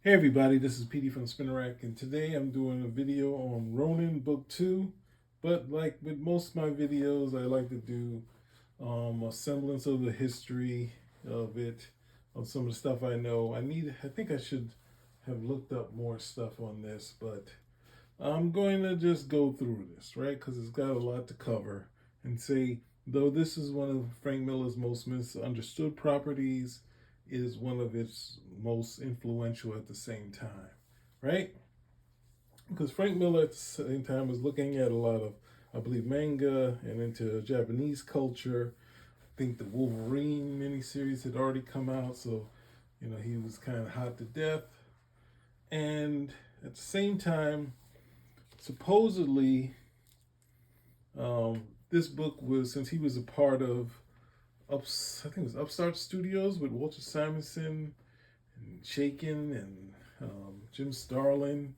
Hey everybody, this is PD from Spinner Rack, and today I'm doing a video on Ronin Book 2. But like with most of my videos, I like to do a semblance of the history of it, of some of the stuff I know. I think I should have looked up more stuff on this, but I'm going to just go through this, right? Because it's got a lot to cover and say, though this is one of Frank Miller's most misunderstood properties, it is one of its most influential at the same time, right? Because Frank Miller at the same time was looking at a lot of, I believe, manga and into Japanese culture. I think the Wolverine miniseries had already come out, so he was kind of hot to death. And at the same time, supposedly, this book was, since he was a part of I think it was Upstart Studios with Walter Simonson and Shaken and Jim Starlin.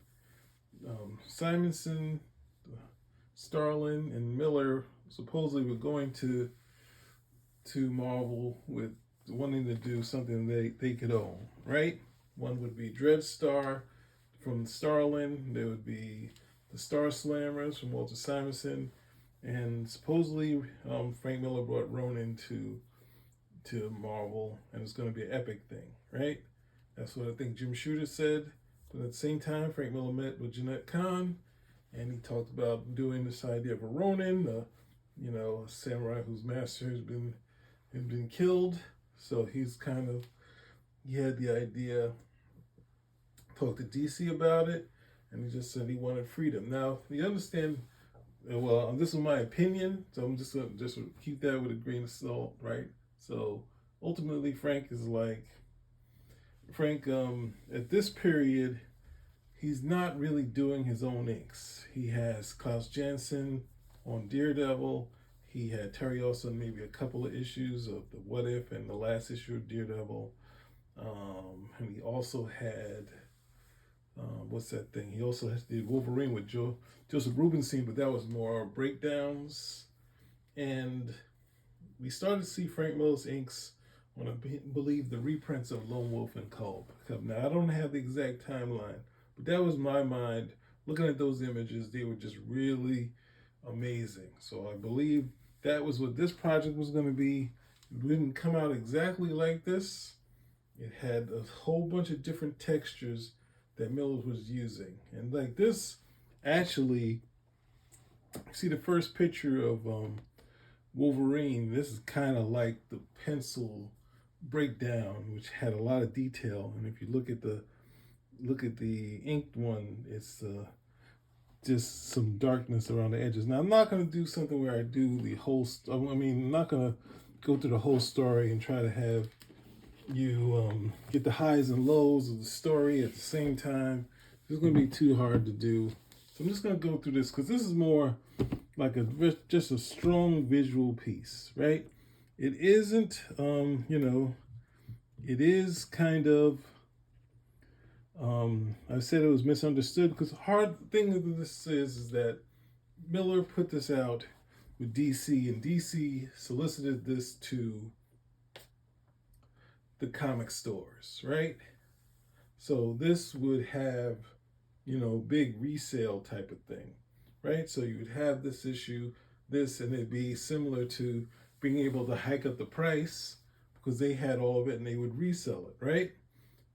Simonson, Starlin, and Miller supposedly were going to Marvel with wanting to do something they could own, right? One would be Dreadstar from Starlin. There would be the Star Slammers from Walter Simonson, and supposedly Frank Miller brought Ronin to Marvel, and it's going to be an epic thing, right? That's what I think Jim Shooter said. But at the same time, Frank Miller met with Jeanette Kahn, and he talked about doing this idea of a Ronin, a samurai whose master has been killed. So he had the idea, talked to DC about it, and he just said he wanted freedom. Now you understand. Well, this is my opinion, so I'm just gonna just keep that with a grain of salt, right? So ultimately, Frank. At this period, he's not really doing his own inks. He has Klaus Janson on Daredevil. He had Terry Olson maybe a couple of issues of the What If and the last issue of Daredevil. And he also had what's that thing? He also did Wolverine with Joseph Rubenstein, but that was more breakdowns. And we started to see Frank Miller's inks on, I believe, the reprints of Lone Wolf and Cub. Now, I don't have the exact timeline, but that was my mind. Looking at those images, they were just really amazing. So I believe that was what this project was going to be. It didn't come out exactly like this. It had a whole bunch of different textures that Miller was using. And like this, actually, see the first picture of Wolverine. This is kind of like the pencil breakdown, which had a lot of detail. And if you look at the inked one, it's just some darkness around the edges. Now I'm not going to do something where I do the whole. I'm not going to go through the whole story and try to have you get the highs and lows of the story at the same time. It's going to be too hard to do. So I'm just going to go through this because this is more like just a strong visual piece, right? It isn't, it is kind of. I said it was misunderstood because the hard thing of this is that Miller put this out with DC, and DC solicited this to the comic stores, right? So this would have, big resale type of thing, right? So you would have this issue, and it'd be similar to being able to hike up the price because they had all of it and they would resell it, right?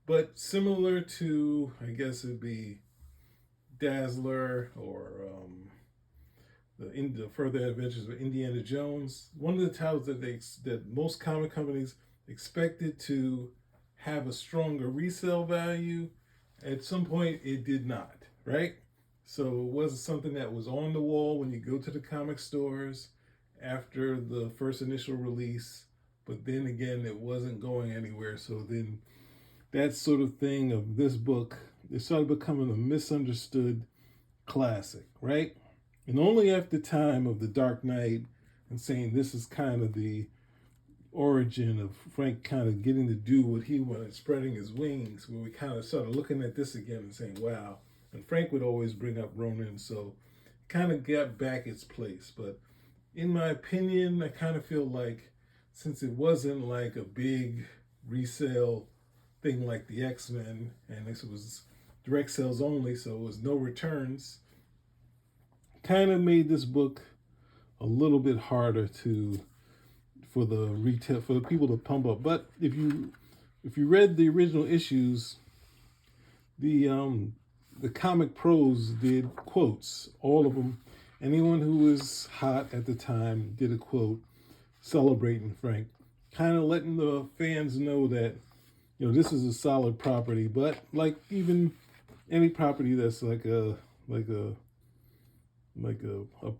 But similar to, I guess it'd be Dazzler or the Further Adventures of Indiana Jones. One of the titles that most comic companies expected to have a stronger resale value. At some point, it did not, right? So it wasn't something that was on the wall when you go to the comic stores after the first initial release. But then again, it wasn't going anywhere. So then that sort of thing of this book, it started becoming a misunderstood classic, right? And only after the time of the Dark Knight and saying this is kind of the origin of Frank kind of getting to do what he wanted, spreading his wings, where we kind of started looking at this again and saying, wow. And Frank would always bring up Ronin, so it kind of got back its place. But in my opinion, I kind of feel like since it wasn't like a big resale thing like the X-Men, and this was direct sales only, so it was no returns. Kind of made this book a little bit harder for the retail, for the people to pump up. But if you read the original issues, the comic pros did quotes, all of them. Anyone who was hot at the time did a quote celebrating Frank, kind of letting the fans know that, you know, this is a solid property. But like even any property that's like a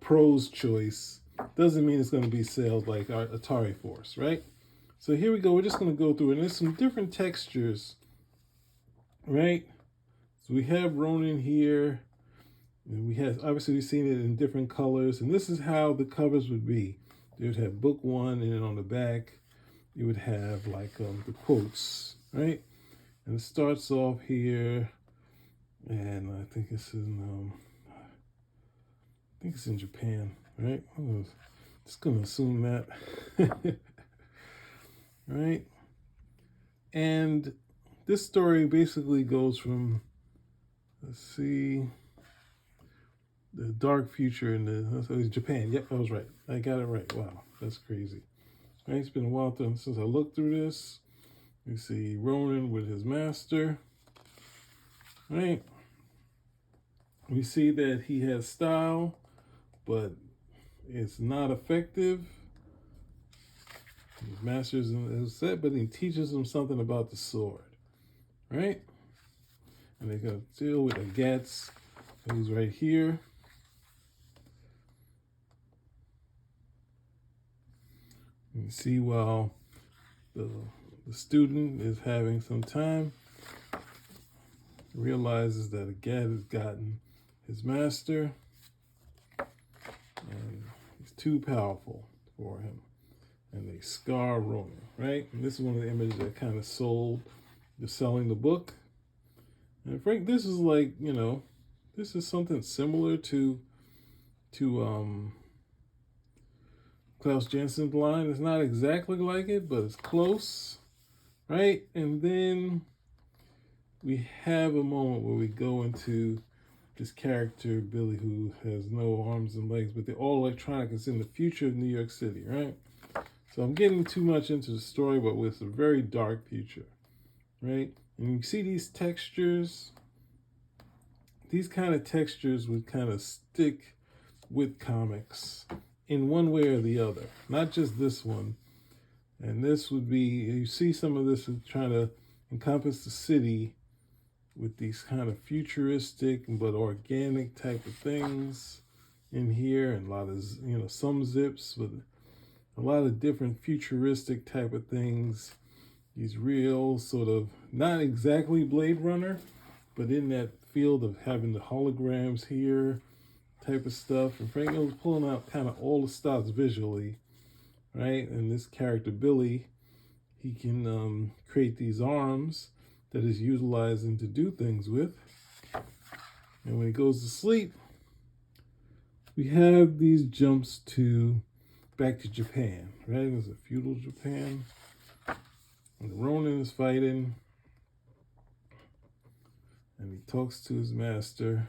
pro's choice doesn't mean it's going to be sold like our Atari Force, right? So here we go. We're just going to go through, and there's some different textures, right? So we have Ronin here, and we have, obviously we've seen it in different colors, and this is how the covers would be. You would have book one, and then on the back, you would have like the quotes, right? And it starts off here, and I think it's in Japan, right? I'm just gonna assume that, right? And this story basically goes from, let's see, the dark future in Japan. Yep, I was right. I got it right. Wow, that's crazy. Right, it's been a while since I looked through this. You see Ronin with his master, right? We see that he has style, but it's not effective. His master's is set, but he teaches him something about the sword, right? And they're going to deal with Agatz, who's right here. You see, while the student is having some time, realizes that Agatz has gotten his master, and he's too powerful for him. And they scar Ronin, right? And this is one of the images that kind of sold the selling the book. And Frank, this is like, you know, this is something similar to Klaus Jensen's line. It's not exactly like it, but it's close, right? And then we have a moment where we go into this character, Billy, who has no arms and legs, but they're all electronic. It's in the future of New York City, right? So I'm getting too much into the story, but with a very dark future, right? And you see these textures. These kind of textures would kind of stick with comics in one way or the other, not just this one. And this would be, you see some of this is trying to encompass the city with these kind of futuristic but organic type of things in here, and a lot of, you know, some zips with a lot of different futuristic type of things. These real sort of, not exactly Blade Runner, but in that field of having the holograms here type of stuff. And Frank was pulling out kind of all the stops visually, right? And this character, Billy, he can create these arms that is utilizing to do things with. And when he goes to sleep, we have these jumps to back to Japan, right? It was a feudal Japan. And the Ronin is fighting, and he talks to his master,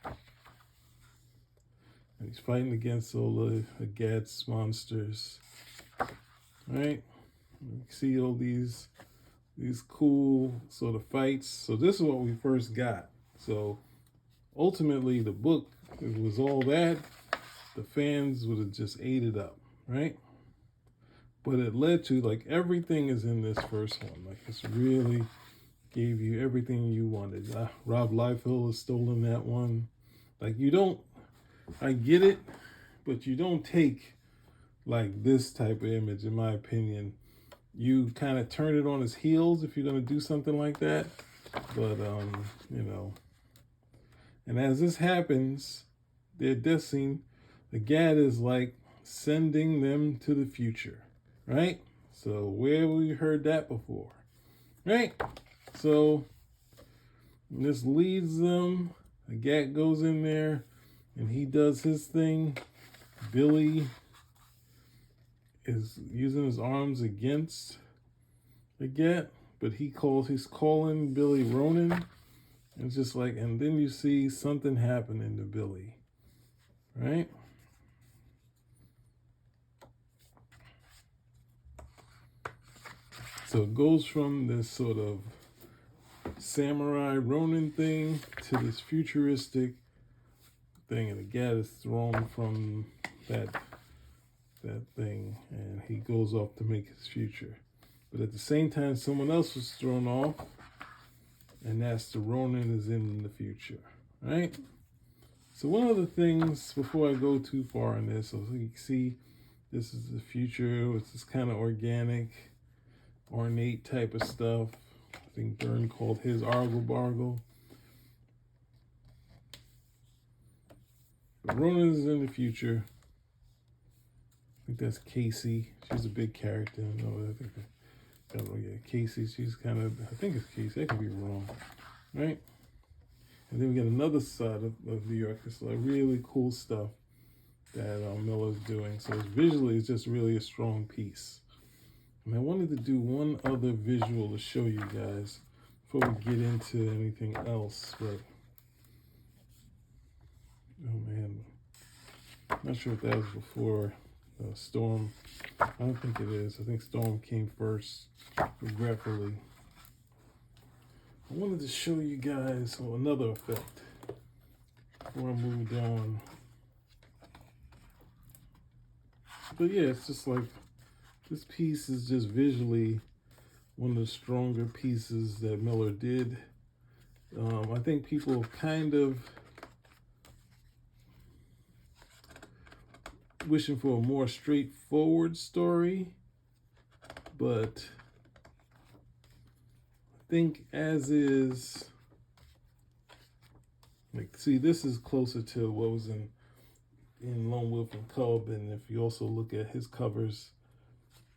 and he's fighting against all the Agatz monsters, right? You see all these cool sort of fights. So this is what we first got. So ultimately, the book, it was all that. The fans would have just ate it up, right? But it led to, like, everything is in this first one. Like, it's really gave you everything you wanted. Rob Liefeld has stolen that one. Like, you don't, I get it, but you don't take, like, this type of image, in my opinion. You kind of turn it on its heels if you're going to do something like that. But, you know, and as this happens, their death scene, the Gad is like sending them to the future, right? So where have we heard that before, right? So this leads them. The Gad goes in there and he does his thing. Billy is using his arms against forget, but he's calling Billy Ronin. And it's just like, and then you see something happening to Billy, right? So it goes from this sort of samurai Ronin thing to this futuristic thing, and the gat is thrown from that thing, and he goes off to make his future. But at the same time, someone else was thrown off, and that's the Ronin is in the future, right? So one of the things, before I go too far in this, so you can see this is the future. It's this kind of organic, ornate type of stuff. I think Byrne called his Argle Bargle. But Ronin is in the future. I think that's Casey. She's a big character. No, I don't know, yeah, Casey. She's kind of, I think it's Casey. I could be wrong, right? And then we get another side of New York. It's like really cool stuff that Miller's doing. So visually, it's just really a strong piece. And I wanted to do one other visual to show you guys before we get into anything else. But oh man, I'm not sure if that was before Storm. I don't think it is. I think Storm came first, regretfully. I wanted to show you guys another effect before I moved on. But yeah, it's just like this piece is just visually one of the stronger pieces that Miller did. I think people kind of wishing for a more straightforward story, but I think as is, like, see, this is closer to what was in Lone Wolf and Cub, and if you also look at his covers,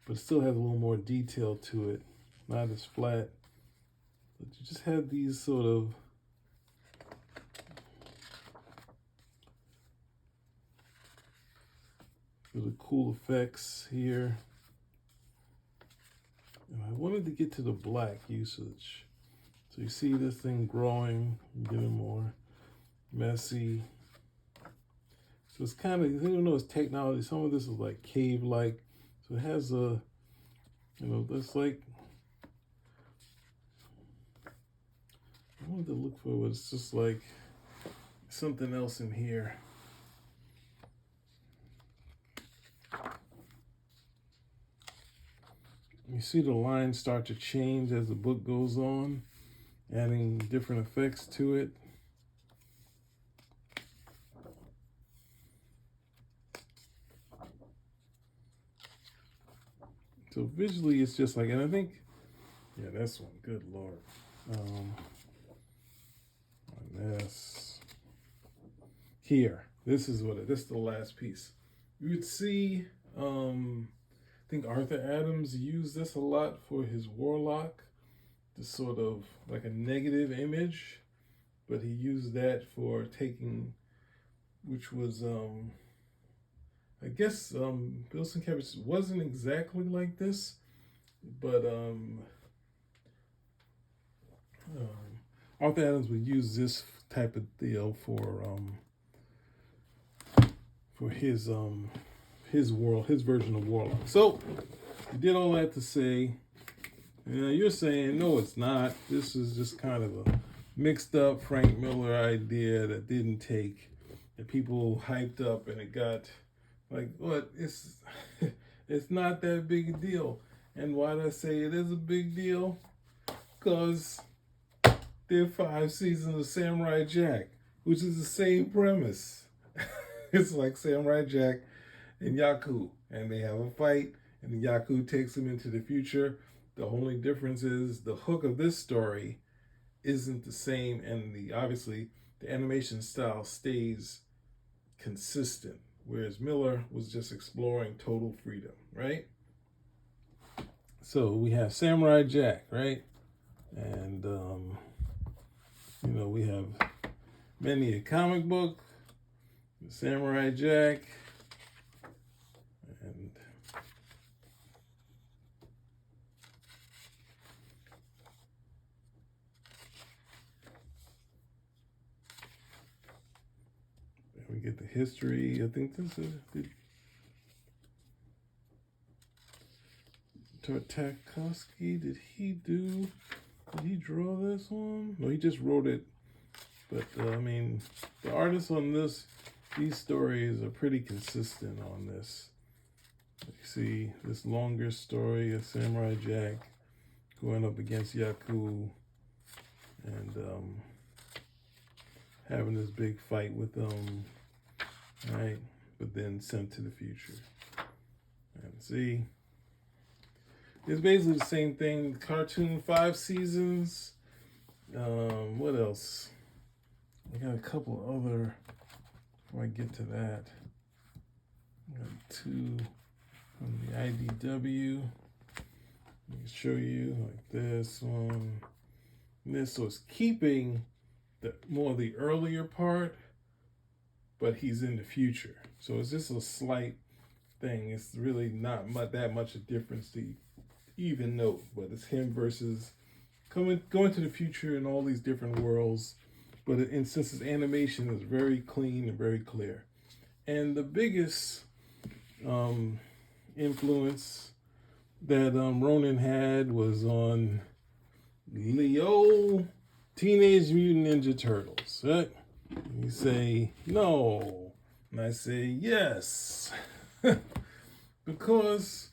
but it still has a little more detail to it, not as flat, but you just have these sort of really cool effects here. And I wanted to get to the black usage. So you see this thing growing, getting more messy. So it's kind of, you don't know, it's technology. Some of this is like cave-like. So it has a, that's like, I wanted to look for what it's just like something else in here. You see the lines start to change as the book goes on, adding different effects to it. So visually, it's just like, and I think, yeah, that's one. Good Lord. This here. This is this is the last piece. You would see. I think Arthur Adams used this a lot for his Warlock, this sort of like a negative image, but he used that for taking, which was I guess Bill Sienkiewicz wasn't exactly like this, but Arthur Adams would use this type of deal for his version of Warlock. So you did all that to say, you're saying no, it's not. This is just kind of a mixed up Frank Miller idea that didn't take, that people hyped up, and it got like, what? It's not that big a deal. And why did I say it is a big deal? Because there are 5 seasons of Samurai Jack, which is the same premise. It's like Samurai Jack and Yaku, and they have a fight, and Yaku takes him into the future. The only difference is the hook of this story isn't the same, and obviously the animation style stays consistent, whereas Miller was just exploring total freedom, right? So we have Samurai Jack, right? And we have many a comic book, Samurai Jack, and get the history. I think this is Tartakovsky. Did he draw this one? No, he just wrote it. But I mean, the artists on these stories are pretty consistent on this. You see this longer story of Samurai Jack going up against Yaku and having this big fight with them, right? But then sent to the future. And see, it's basically the same thing. Cartoon 5 seasons. What else? I got a couple other. Before I get to that, I got 2 from the IDW. I can show you like this one. This, so it's keeping more of the earlier part, but he's in the future. So it's just a slight thing. It's really not that much a difference to even note, but it's him versus going to the future in all these different worlds. But since his animation is very clean and very clear. And the biggest influence that Ronin had was on Leo Teenage Mutant Ninja Turtles, right? You say no, and I say yes. Because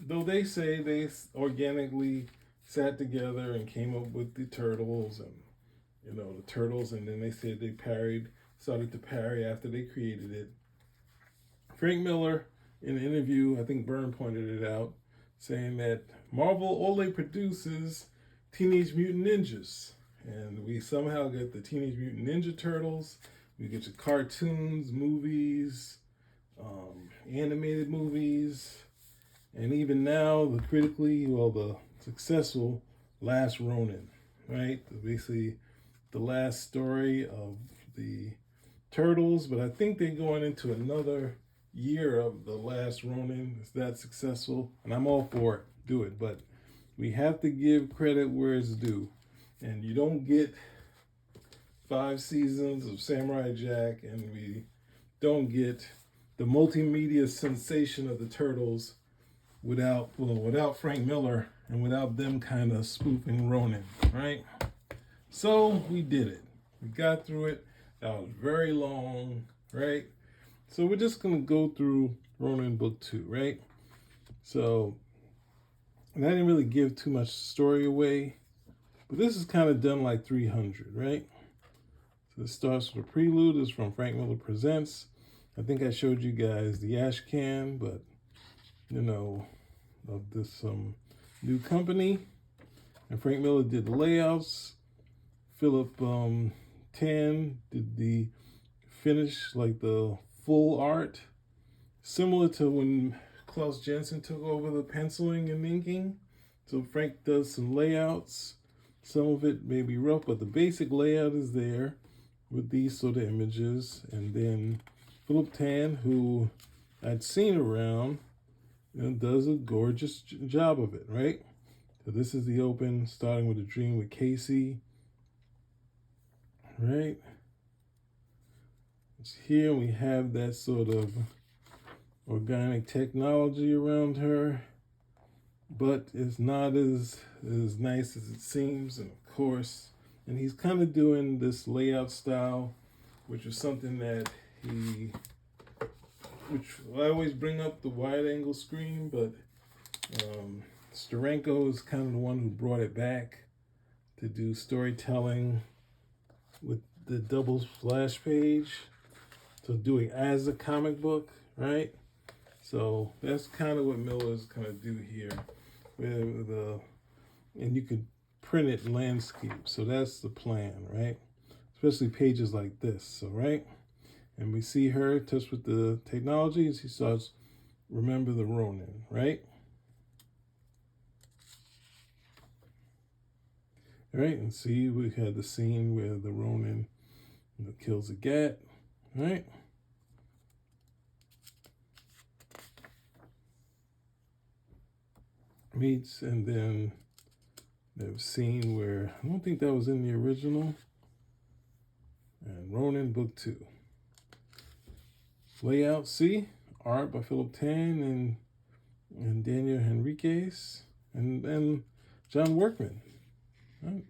though they say they organically sat together and came up with the Turtles and the Turtles, and then they said they started to parry after they created it. Frank Miller, in an interview, I think Byrne pointed it out, saying that Marvel, all they produce is Teenage Mutant Ninjas. And we somehow get the Teenage Mutant Ninja Turtles, we get the cartoons, movies, animated movies, and even now, the successful Last Ronin, right? Basically, the last story of the Turtles, but I think they're going into another year of the Last Ronin. It's that successful, and I'm all for it. Do it, but we have to give credit where it's due, and you don't get 5 seasons of Samurai Jack, and we don't get the multimedia sensation of the Turtles without Frank Miller and without them kind of spoofing Ronin, right? So we did it. We got through it. That was very long, right? So we're just going to go through Ronin book 2, right? So, and I didn't really give too much story away, but this is kind of done like 300, right? So it starts with a prelude. It's from Frank Miller Presents. I think I showed you guys the ash can, but, of this new company. And Frank Miller did the layouts. Philip Tan did the finish, like the full art, similar to when Klaus Jensen took over the penciling and inking. So Frank does some layouts. Some of it may be rough, but the basic layout is there with these sort of images. And then Philip Tan, who I'd seen around, does a gorgeous job of it, right? So this is the open, starting with a dream with Casey. Right, here we have that sort of organic technology around her, but it's not as nice as it seems. And of course, and he's kind of doing this layout style, which is something that which I always bring up the wide angle screen, but Steranko is kind of the one who brought it back to do storytelling with the double splash page, so doing as a comic book, right? So that's kind of what Miller's gonna do here, and you can print it landscape. So that's the plan, right? Especially pages like this. So right, and we see her touch with the technology, and she starts remember the Ronin, right? All right, and see, we had the scene where the Ronin kills a gat, right? Meets, and then the scene where, I don't think that was in the original, and Ronin book 2. Layout C, art by Philip Tan and Daniel Henriques and John Workman, right?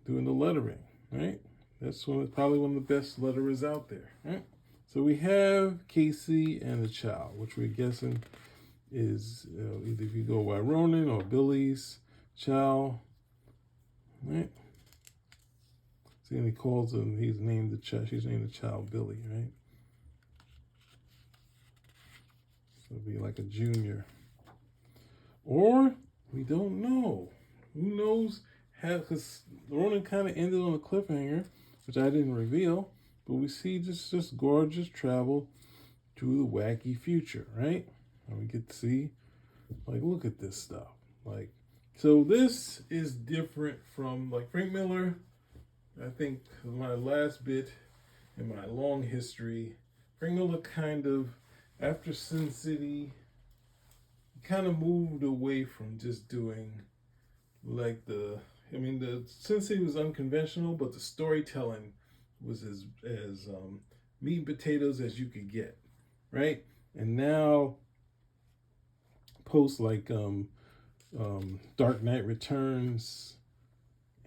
Doing the lettering, right? That's probably one of the best letterers out there, right? So we have Casey and the child, which we're guessing is either if you go by Ronin or Billy's child, right? See, and he calls him. He's named the child. She's named the child Billy, right? So it'll be like a junior, or we don't know. Who knows? Because Ronin kind of ended on a cliffhanger, which I didn't reveal. But we see just gorgeous travel to the wacky future, right? And we get to see, like, look at this stuff. Like, so this is different from, like, Frank Miller. I think my last bit in my long history, Frank Miller kind of, after Sin City, kind of moved away from just doing, like, the Sin City was unconventional, but the storytelling was as meat and potatoes as you could get, right? And now, post like Dark Knight Returns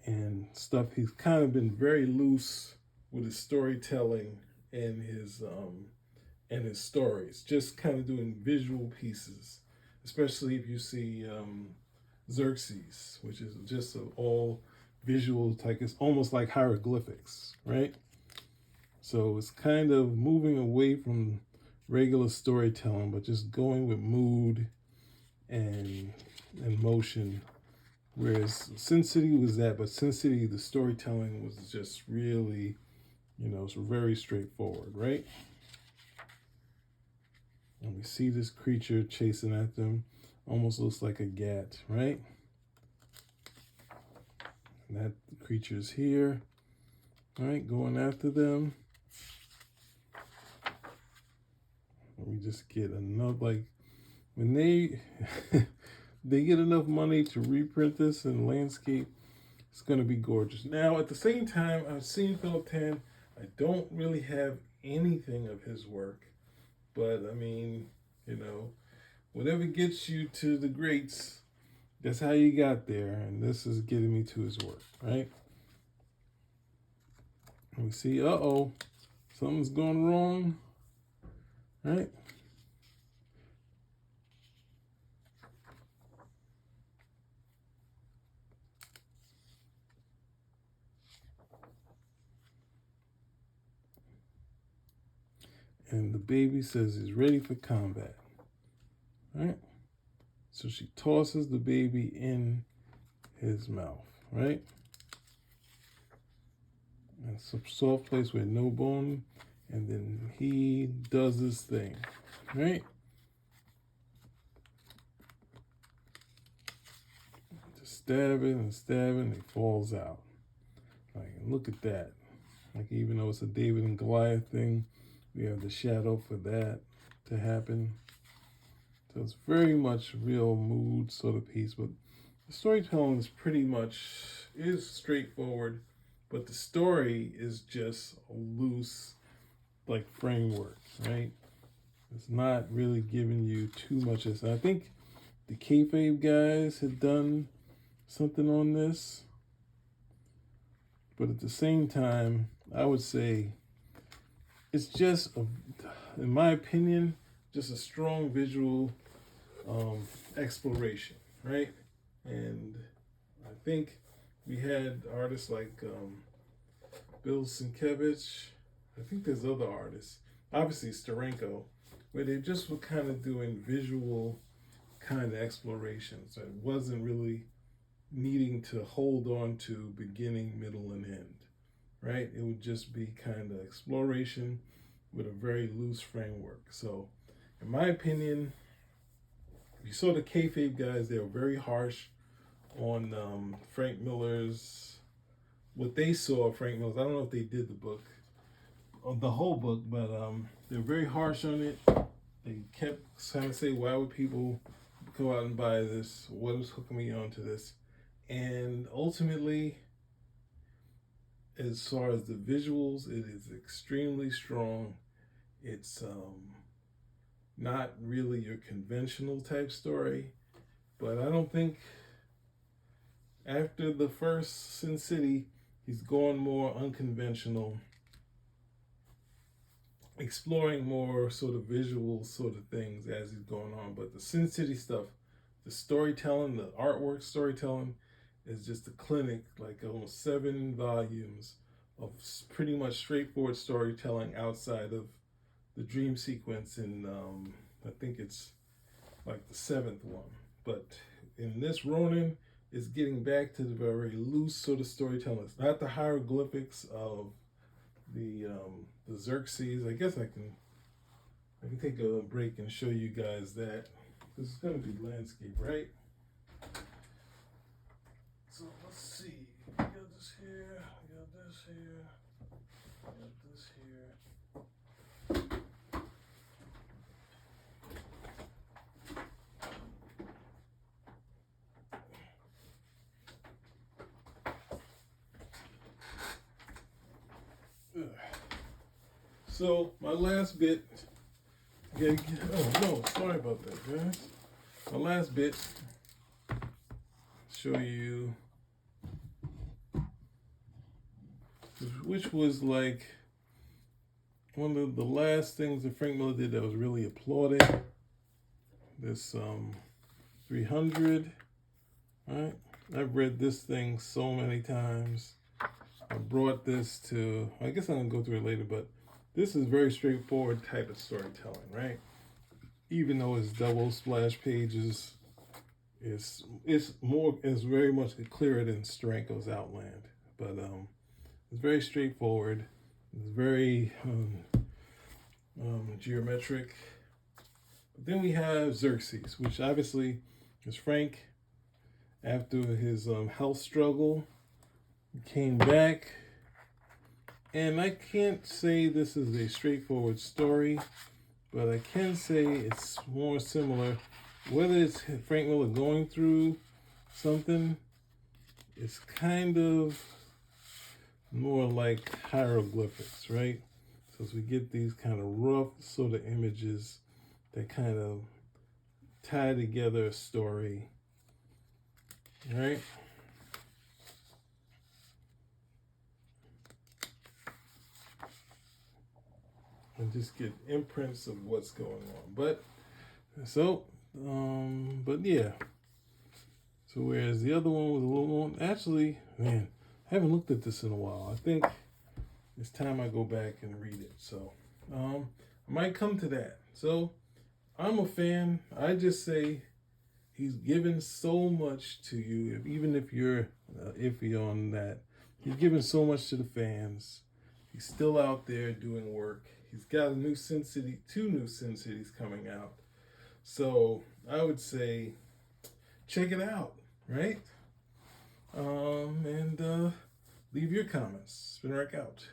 and stuff, he's kind of been very loose with his storytelling and his stories, just kind of doing visual pieces, especially if you see Xerxes, which is just all visual, like it's almost like hieroglyphics, right? So it's kind of moving away from regular storytelling, but just going with mood and motion. Whereas Sin City was that, but Sin City, the storytelling was just really, it's very straightforward, right? And we see this creature chasing at them. Almost looks like a gat, right? And that creature's here, right? Going after them. And we just get enough, like, when they they get enough money to reprint this in landscape, it's going to be gorgeous. Now, at the same time, I've seen Philip Tan. I don't really have anything of his work, but I mean, whatever gets you to the greats, that's how you got there, and this is getting me to his work, right? And we see, something's going wrong, right? And the baby says he's ready for combat, right? So she tosses the baby in his mouth, right? And some soft place with no bone, and then he does his thing, right? Just stabbing, he falls out. Like, look at that. Like, even though it's a David and Goliath thing, we have the shadow for that to happen. So it's very much real mood sort of piece, but the storytelling is pretty much straightforward, but the story is just a loose, like, framework, right? It's not really giving you too much of this. I think the kayfabe guys had done something on this, but at the same time, I would say it's just, in my opinion, just a strong visual exploration, right? And I think we had artists like Bill Sienkiewicz. I think there's other artists, obviously Steranko, where they just were kind of doing visual kind of explorations. It wasn't really needing to hold on to beginning, middle, and end, right? It would just be kind of exploration with a very loose framework. So, in my opinion, if you saw the kayfabe guys, they were very harsh on Frank Miller's, what they saw of Frank Miller's. I don't know if they did the book, or the whole book, but they were very harsh on it. They kept trying to say, why would people go out and buy this? What is hooking me onto this? And ultimately, as far as the visuals, it is extremely strong. It's not really your conventional type story, but I don't think after the first Sin City, he's gone more unconventional, exploring more sort of visual sort of things as he's going on. But the Sin City stuff, the storytelling, the artwork storytelling, is just a clinic, like almost 7 volumes of pretty much straightforward storytelling outside of the dream sequence in I think it's like the 7th one. But in this Ronin, it's getting back to the very loose sort of storytelling. It's not the hieroglyphics of the Xerxes. I guess I can take a break and show you guys that. This is going to be landscape, right? So let's see. We got this here. We got this here. We got this here. So my last bit. Oh no, sorry about that, guys. My last bit. Show you, which was like one of the last things that Frank Miller did that was really applauded. This 300, right? I've read this thing so many times. I brought this to, I guess I'm gonna go through it later, but this is very straightforward type of storytelling, right? Even though it's double splash pages, it's very much clearer than Steranko's Outland, but it's very straightforward. It's very geometric. But then we have Xerxes, which obviously is Frank after his health struggle. He came back, and I can't say this is a straightforward story, but I can say it's more similar. Whether it's Frank Miller going through something, it's kind of more like hieroglyphics, right? So as we get these kind of rough sort of images that kind of tie together a story, right? And just get imprints of what's going on. But yeah. So whereas the other one was a little more, actually, man, I haven't looked at this in a while. I think it's time I go back and read it. So I might come to that. So I'm a fan. I just say he's given so much to you, even if you're iffy on that. He's given so much to the fans. He's still out there doing work. He's got a new Sin City, 2 new Sin Cities coming out. So I would say check it out, right? And leave your comments. Spin Rack out.